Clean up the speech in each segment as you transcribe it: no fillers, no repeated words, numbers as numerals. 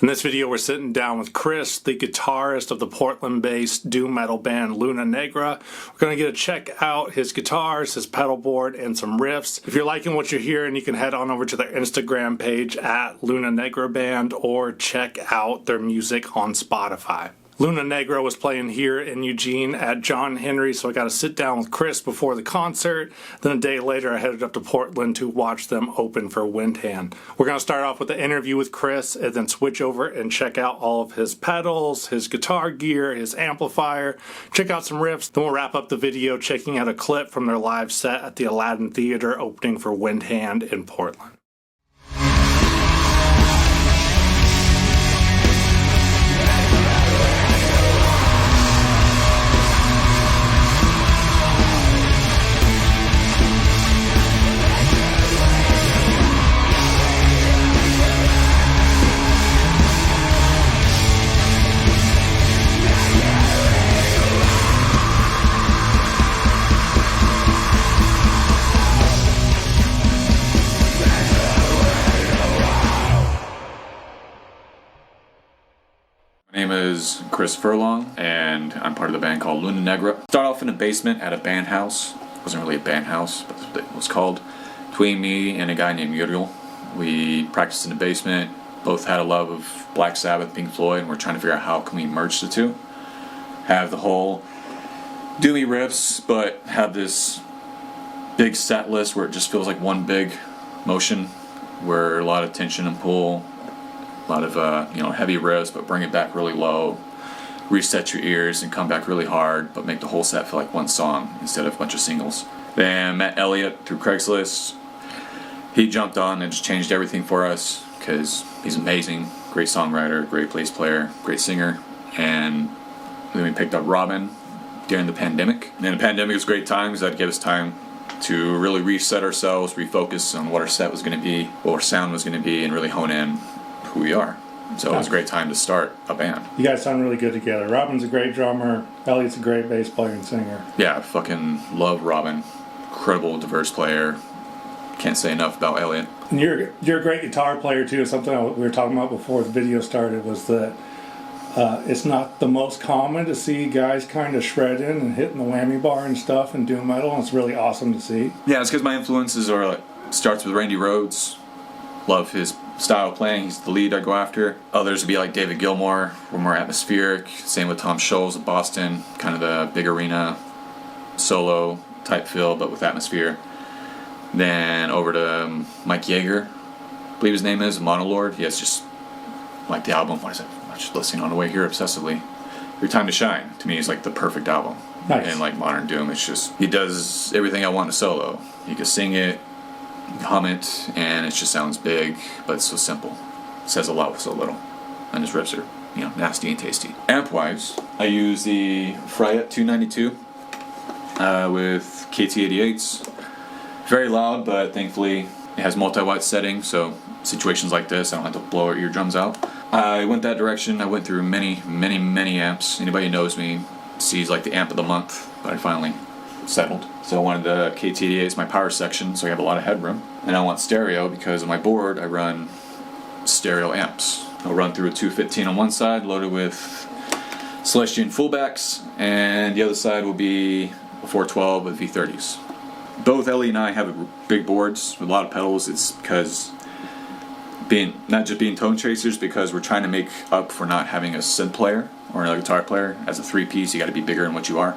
In this video, we're sitting down with Chris, the guitarist of the Portland-based doom metal band Luna Negra. We're going to get to check out his guitars, his pedal board, and some riffs. If you're liking what you're hearing, you can head on over to their Instagram page at Luna Negra Band or check out their music on Spotify. Luna Negra was playing here in Eugene at John Henry, so I got to sit down with Chris before the concert. Then a day later, I headed up to Portland to watch them open for Windhand. We're going to start off with the interview with Chris and then switch over and check out all of his pedals, his guitar gear, his amplifier, check out some riffs. Then we'll wrap up the video checking out a clip from their live set at the Aladdin Theater opening for Windhand in Portland. My name is Chris Furlong, and I'm part of the band called Luna Negra. Start off in a basement at a band house. It wasn't really a band house, but that's what it was called. Between me and a guy named Uriel. We practiced in the basement, both had a love of Black Sabbath, Pink Floyd, and we're trying to figure out how can we merge the two. Have the whole doomy riffs, but have this big set list where it just feels like one big motion, where a lot of tension and pull, a lot of heavy riffs, but bring it back really low, reset your ears and come back really hard, but make the whole set feel like one song instead of a bunch of singles. Then met Elliot through Craigslist. He jumped on and just changed everything for us because he's amazing, great songwriter, great bass player, great singer. And then we picked up Robin during the pandemic. And the pandemic was a great time because that gave us time to really reset ourselves, refocus on what our set was going to be, what our sound was going to be, and really hone in who we are. So it was a great time to start a band. You guys sound really good together. Robin's a great drummer. Elliot's a great bass player and singer. Yeah, I fucking love Robin. Incredible, diverse player. Can't say enough about Elliot. And you're a great guitar player too. Something we were talking about before the video started was that it's not the most common to see guys kind of shredding and hitting the whammy bar and stuff in doom metal. And it's really awesome to see. Yeah, it's because my influences are starts with Randy Rhoads. Love his style of playing. He's the lead I go after. Others would be like David Gilmour. We're more atmospheric. Same with Tom Scholz of Boston. Kind of the big arena solo type feel, but with atmosphere. Then over to Mike Yeager, I believe his name is, Modulation. He has just like the album. What is it? I'm just listening on the way here obsessively. Your Time to Shine to me is like the perfect album. Nice. In like modern doom, it's just he does everything I want in a solo. He can sing it, hum it, and it just sounds big, but it's so simple. It says a lot with so little. And his riffs are, nasty and tasty. Amp-wise, I use the Fryette 292 with KT88s. Very loud, but thankfully it has multi-watt setting, so situations like this, I don't have to blow our eardrums out. I went that direction. I went through many, many, many amps. Anybody who knows me sees like the amp of the month, but I finally settled. So I wanted the KT88s, my power section, so I have a lot of headroom. And I want stereo because on my board I run stereo amps. I'll run through a 215 on one side, loaded with Celestion fullbacks, and the other side will be a 412 with V30s. Both Ellie and I have big boards with a lot of pedals. It's because not just being tone chasers, because we're trying to make up for not having a synth player or another guitar player. As a three-piece, you got to be bigger than what you are.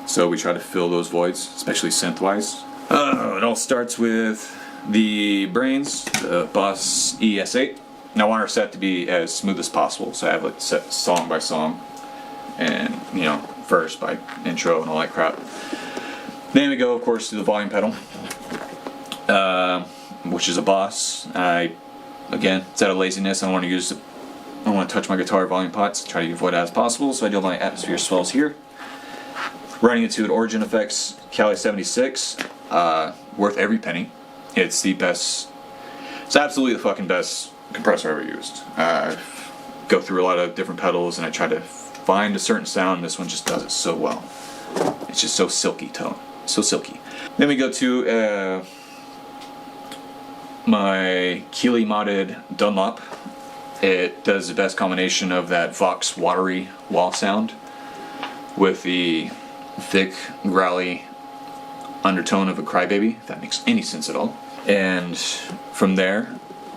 So we try to fill those voids, especially synth-wise. It all starts with the Brains, the Boss ES8. And I want our set to be as smooth as possible, so I have it set song by song, and verse by intro and all that crap. Then we go, of course, to the volume pedal, which is a Boss. Again, it's out of laziness. I don't want to touch my guitar volume pots. Try to avoid that as possible, so I do my atmosphere swells here. Running into an Origin Effects Cali 76, worth every penny. It's the best. It's absolutely the fucking best compressor I've ever used. Go through a lot of different pedals, and I try to find a certain sound. This one just does it so well. It's just so silky tone, so silky. Then we go to my Keeley modded Dunlop It does the best combination of that Vox watery wah sound with the thick, growly undertone of a crybaby, if that makes any sense at all. And from there,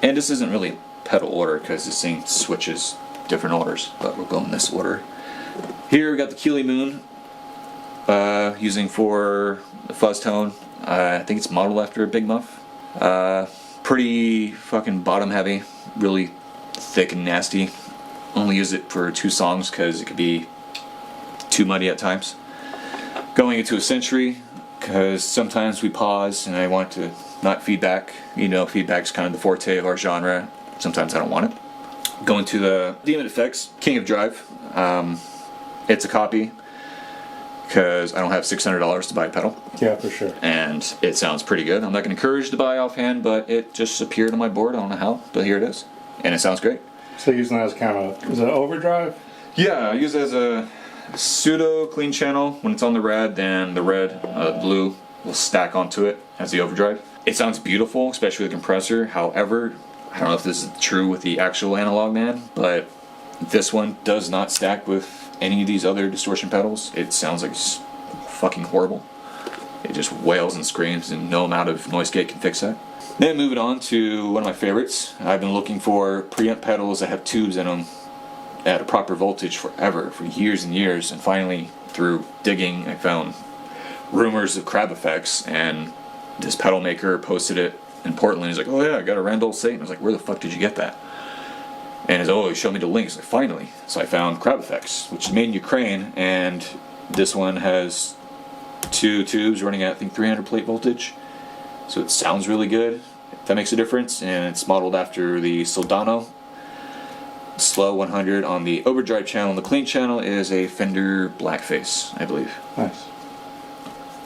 and this isn't really pedal order because this thing switches different orders, but we'll go in this order. Here we got the Keeley Moon, using for the fuzz tone. I think it's modeled after a Big Muff. Pretty fucking bottom heavy, really thick and nasty. Only use it for 2 songs because it could be too muddy at times. Going into a Century because sometimes we pause and I want to not feedback. You know, feedback's kind of the forte of our genre. Sometimes I don't want it. Going to the Demon Effects King of Drive. It's a copy because I don't have $600 to buy a pedal. Yeah, for sure. And it sounds pretty good. I'm not going to encourage to buy offhand, but it just appeared on my board. I don't know how, but here it is. And it sounds great. So using that as kind of, is it overdrive? Yeah, I use it as a pseudo clean channel. When it's on the red, then the red, blue will stack onto it as the overdrive. It sounds beautiful, especially with the compressor. However, I don't know if this is true with the actual Analog Man, but this one does not stack with any of these other distortion pedals. It sounds like it's fucking horrible. It just wails and screams, and no amount of noise gate can fix that. Then moving on to one of my favorites. I've been looking for preamp pedals that have tubes in them at a proper voltage forever, for years and years, and finally through digging I found rumors of crab effects, and this pedal maker posted it in Portland. He's like, oh yeah, I got a Randall Satan. I was like, where the fuck did you get that? And he's he showed me the links. Like, finally. So I found Crab Effects, which is made in Ukraine, and this one has 2 tubes running at, I think, 300 plate voltage. So it sounds really good, if that makes a difference. And it's modeled after the Soldano Slow 100 on the overdrive channel. The clean channel is a Fender Blackface, I believe. Nice.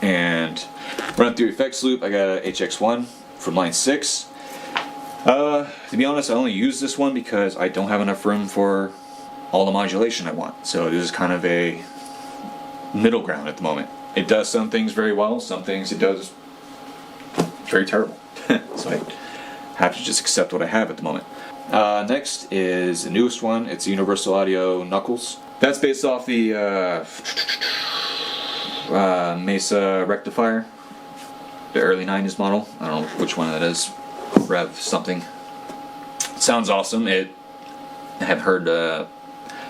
And running through effects loop, I got a HX1 from line 6. To be honest, I only use this one because I don't have enough room for all the modulation I want. So this is kind of a middle ground at the moment. It does some things very well, some things it does very terrible. So I have to just accept what I have at the moment. Next is the newest one. It's the Universal Audio Knuckles. That's based off the Mesa Rectifier, the early 90s model. I don't know which one that is. Rev something. Sounds awesome. I haven't heard,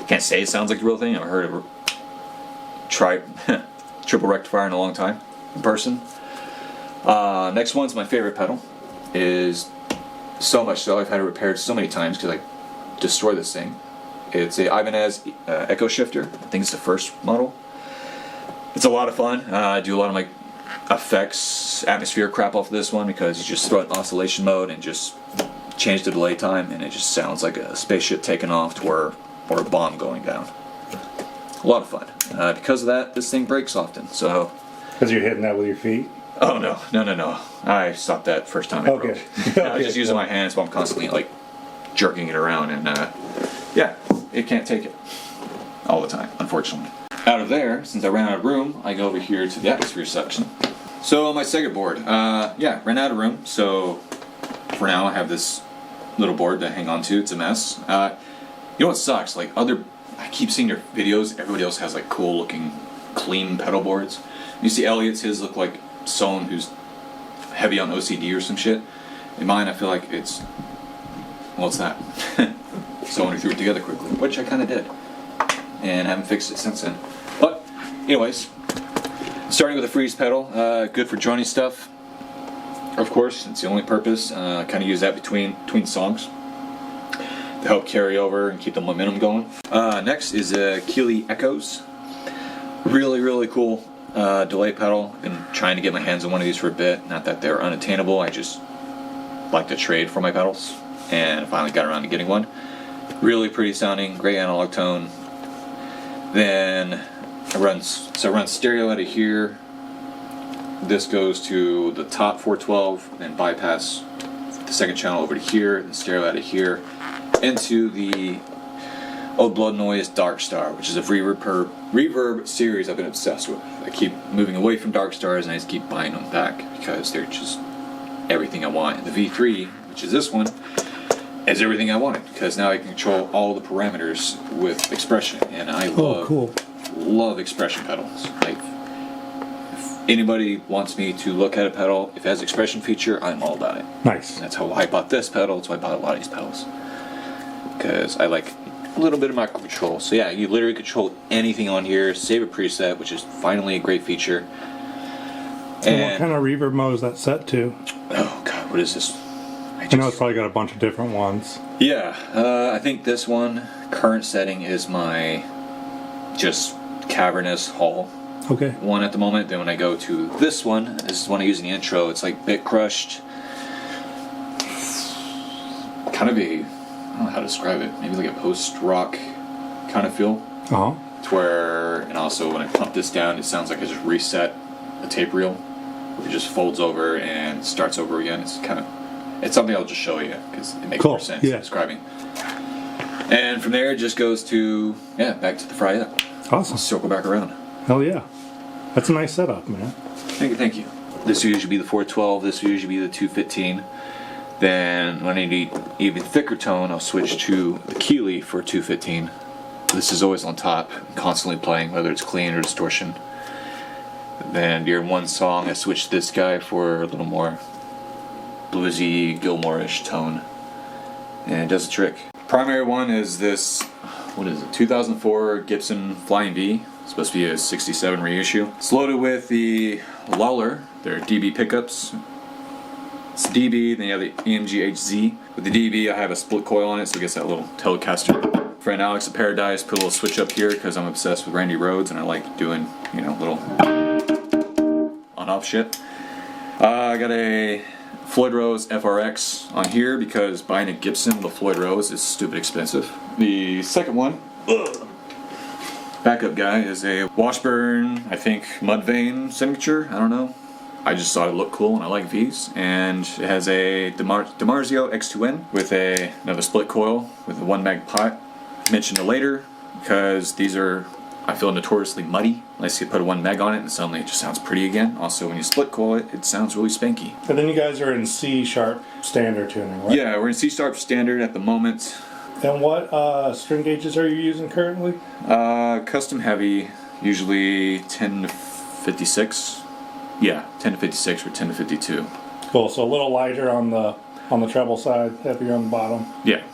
can't say it sounds like the real thing. I've heard of triple rectifier in a long time in person. Next one's my favorite pedal. Is so much so I've had it repaired so many times because I destroyed this thing. It's a Ibanez Echo Shifter. I think it's the first model. It's a lot of fun. I do a lot of my effects, atmosphere crap off of this one because you just throw it in oscillation mode and just change the delay time, and it just sounds like a spaceship taking off or a bomb going down. A lot of fun. Because of that, this thing breaks often. So. Because you're hitting that with your feet? Oh no. I stopped that first time it broke. I was just using my hands while I'm constantly like jerking it around, and yeah, it can't take it all the time, unfortunately. Out of there, since I ran out of room, I go over here to the atmosphere section. So on my Sega board, ran out of room, so for now I have this little board to hang on to. It's a mess. You know what sucks? Like I keep seeing their videos, everybody else has like cool looking, clean pedal boards. You see Elliot's, his look like someone who's heavy on OCD or some shit. In mine, I feel like it's that? Someone who threw it together quickly, which I kind of did. And haven't fixed it since then. But, anyways, starting with a freeze pedal, good for joining stuff. Of course, it's the only purpose. Kind of use that between songs to help carry over and keep the momentum going. Next is Keeley Echoes. Really, really cool delay pedal. Been trying to get my hands on one of these for a bit. Not that they're unattainable. I just like to trade for my pedals, and finally got around to getting one. Really pretty sounding, great analog tone. Then I run stereo out of here. This goes to the top 412, then bypass the second channel over to here, then stereo out of here into the Old Blood Noise Dark Star, which is a reverb series I've been obsessed with. I keep moving away from Dark Stars, and I just keep buying them back because they're just everything I want. And the V3, which is this one, it's everything I wanted, because now I can control all the parameters with expression, and I love expression pedals. Like, if anybody wants me to look at a pedal, if it has expression feature, I'm all about it. Nice. And that's how I bought this pedal. That's why I bought a lot of these pedals, because I like a little bit of microcontrol. So yeah, you literally control anything on here. Save a preset, which is finally a great feature. And what kind of reverb mode is that set to? Oh god, what is this? I know it's probably got a bunch of different ones. Yeah, I think this one, current setting, is my just cavernous hall one at the moment. Then when I go to this one, this is one I use in the intro, it's like bit crushed. Kind of a, I don't know how to describe it, maybe like a post-rock kind of feel. Uh-huh. It's where, and also when I pump this down, it sounds like I just reset a tape reel. It just folds over and starts over again. It's something I'll just show you because it makes more sense describing. And from there, it just goes to, back to the fry up. Awesome. Circle back around. Hell yeah. That's a nice setup, man. Thank you. This will usually be the 412. This will usually be the 215. Then when I need even thicker tone, I'll switch to the Keeley for 215. This is always on top, constantly playing, whether it's clean or distortion. Then during one song, I switched this guy for a little more bluesy, Gilmore-ish tone, and it does the trick. Primary one is this, 2004 Gibson Flying V. It's supposed to be a 67 reissue. It's loaded with the Lawler, their DB pickups. It's DB, then you have the EMG HZ. With the DB, I have a split coil on it, so it gets that little Telecaster. Friend Alex of Paradise put a little switch up here because I'm obsessed with Randy Rhoads and I like doing, little on-off shit. I got a Floyd Rose FRX on here because buying a Gibson with a Floyd Rose is stupid expensive. The second one, backup guy, is a Washburn, I think, Mudvayne signature. I don't know. I just thought it looked cool and I like V's. And it has a DiMarzio X2N with another split coil with a 1 mag pot. Mentioned it later because these are, I feel, notoriously muddy. Unless you put a 1 meg on it and suddenly it just sounds pretty again. Also, when you split coil it, it sounds really spanky. And then you guys are in C sharp standard tuning, right? Yeah, we're in C sharp standard at the moment. And what string gauges are you using currently? Custom heavy, usually 10 to 56. Yeah, 10 to 56 or 10 to 52. Cool, so a little lighter on the treble side, heavier on the bottom. Yeah.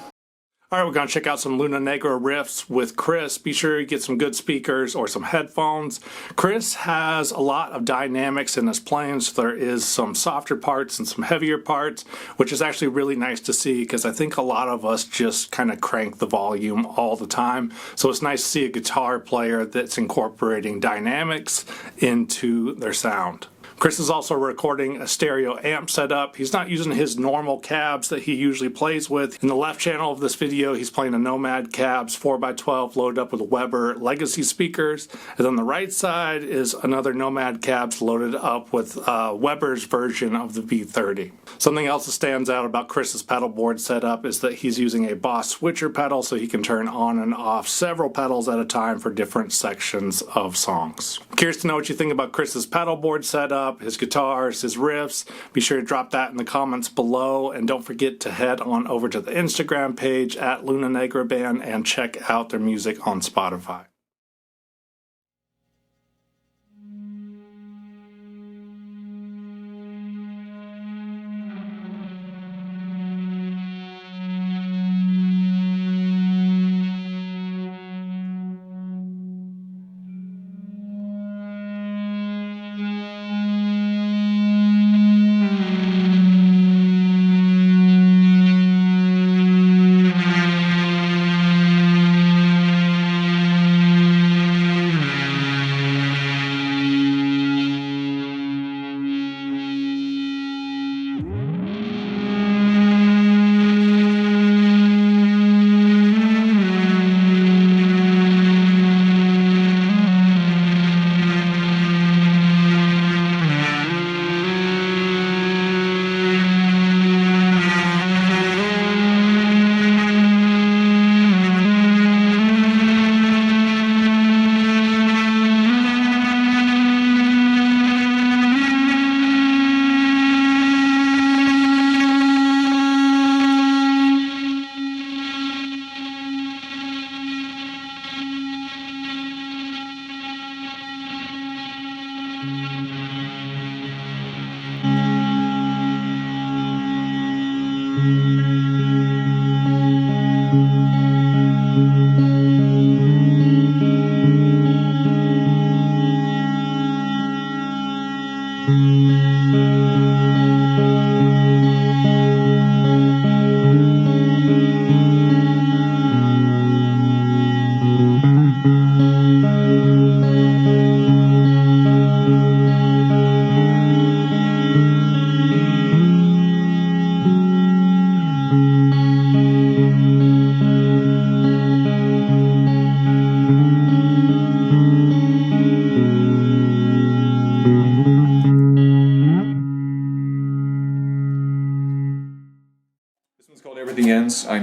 All right, we're going to check out some Luna Negra riffs with Chris. Be sure you get some good speakers or some headphones. Chris has a lot of dynamics in his playing, so there is some softer parts and some heavier parts, which is actually really nice to see because I think a lot of us just kind of crank the volume all the time. So it's nice to see a guitar player that's incorporating dynamics into their sound. Chris is also recording a stereo amp setup. He's not using his normal cabs that he usually plays with. In the left channel of this video, he's playing a Nomad cabs 4x12 loaded up with Weber legacy speakers. And on the right side is another Nomad cabs loaded up with Weber's version of the V30. Something else that stands out about Chris's pedal board setup is that he's using a Boss switcher pedal so he can turn on and off several pedals at a time for different sections of songs. Curious to know what you think about Chris's pedal board setup, his guitars, his riffs. Be sure to drop that in the comments below, and don't forget to head on over to the Instagram page at Luna Negra Band and check out their music on Spotify.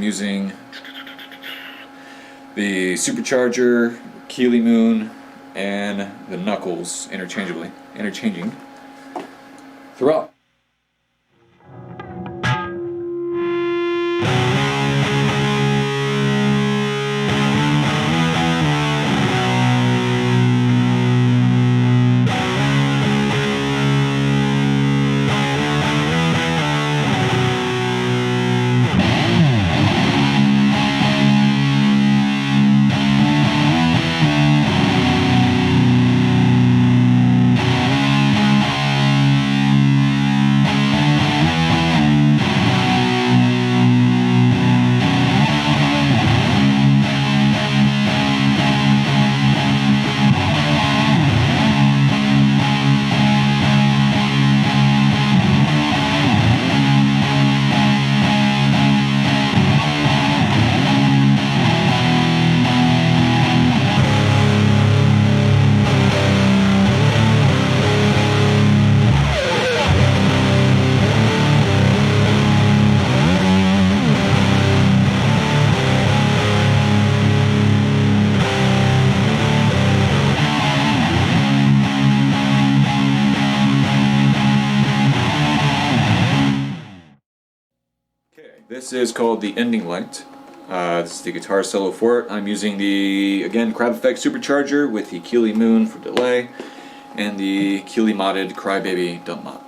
using the supercharger, Keeley Moon, and the knuckles interchanging throughout. This is called the Ending Light. This is the guitar solo for it. I'm using the, again, Crab Effect Supercharger with the Keeley Moon for delay and the Keeley modded Crybaby Dump Mop.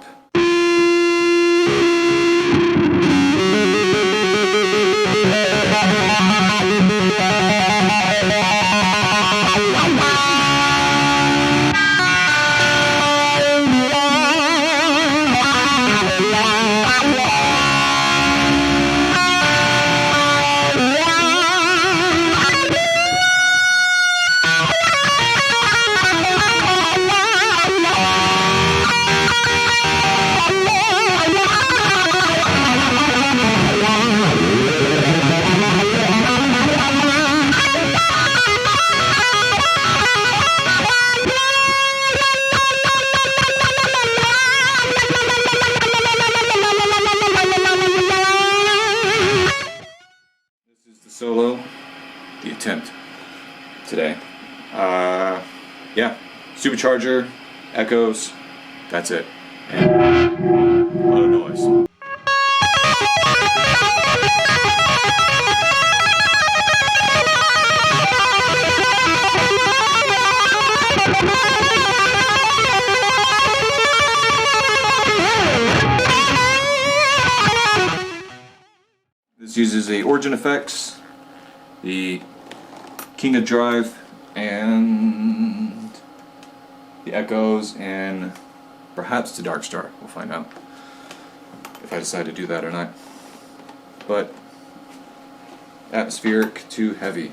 Solo, the attempt today. Yeah, supercharger, echoes, that's it. And a lot of noise. This uses the Origin Effects, the King of Drive, and the echoes, and perhaps the Dark Star. We'll find out if I decide to do that or not. But atmospheric, too heavy.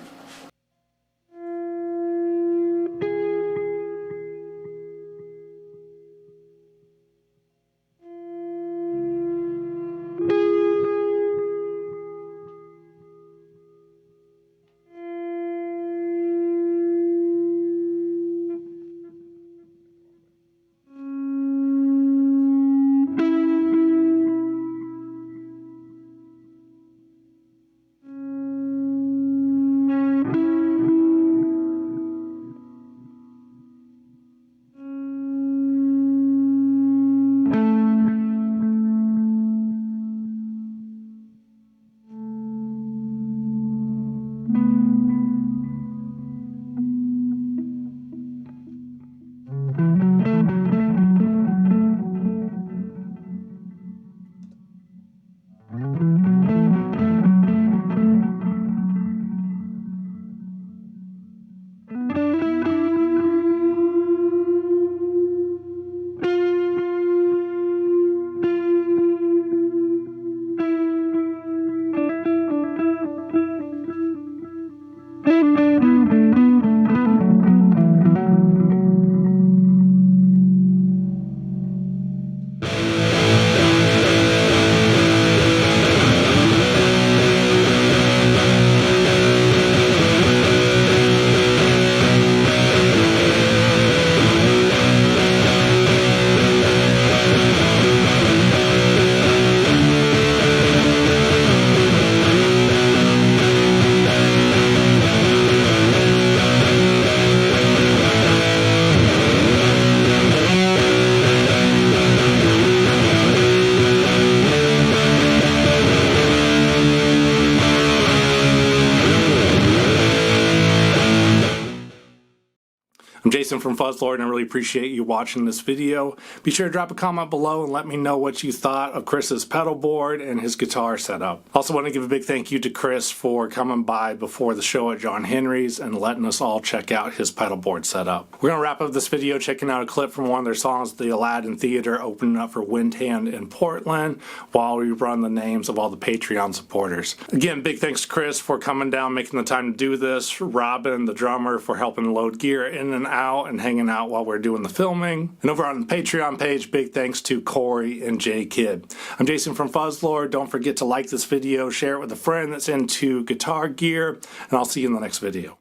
Jason from Fuzzlord, and I really appreciate you watching this video. Be sure to drop a comment below and let me know what you thought of Chris's pedal board and his guitar setup. Also want to give a big thank you to Chris for coming by before the show at John Henry's and letting us all check out his pedal board setup. We're going to wrap up this video checking out a clip from one of their songs, the Aladdin Theater, opening up for Windhand in Portland, while we run the names of all the Patreon supporters. Again, big thanks to Chris for coming down, making the time to do this, Robin, the drummer, for helping load gear in and out and hanging out while we're doing the filming. And over on the Patreon page, big thanks to Corey and J Kid. I'm Jason from Fuzzlord. Don't forget to like this video, share it with a friend that's into guitar gear, and I'll see you in the next video.